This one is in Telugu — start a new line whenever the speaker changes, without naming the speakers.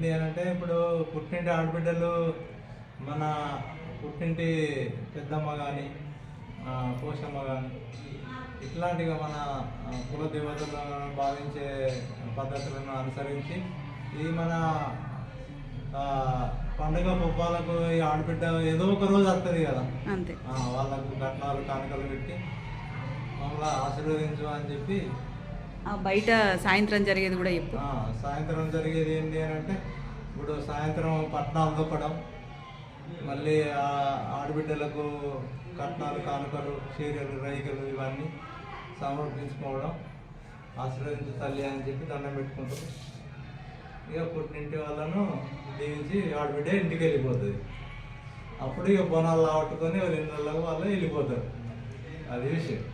ఏంటి అని అంటే ఇప్పుడు పుట్టింటి ఆడబిడ్డలు మన పుట్టింటి పెద్దమ్మ కానీ పోషమ్మ కానీ ఇట్లాంటిగా మన కుల దేవతలను భావించే పద్ధతులను అనుసరించి ఇది మన పండుగ పుప్పాలకు ఈ ఆడబిడ్డ ఏదో ఒక రోజు వస్తుంది కదా,
అంతే
వాళ్ళకు కట్నాలు కానుకలు పెట్టి మమ్మల్ని ఆశీర్వదించు అని చెప్పి
బయట సాయంత్రం జరిగేది కూడా చెప్పు.
సాయంత్రం జరిగేది ఏంటి అని అంటే ఇప్పుడు సాయంత్రం పట్నాలు దొక్కడం, మళ్ళీ ఆడబిడ్డలకు కట్నాలు కానుకలు చీరలు రైకలు ఇవన్నీ సమర్పించుకోవడం, ఆశీర్వదించు తల్లి అని చెప్పి దండం పెట్టుకుంటారు. ఇక పుట్టింటి వాళ్ళను దీవించి ఆడబిడ్డ ఇంటికి వెళ్ళిపోతుంది. అప్పుడు ఇక బోనాలు ఆవట్టుకొని వాళ్ళ ఇళ్ళకు వాళ్ళు వెళ్ళిపోతారు. అది విషయం.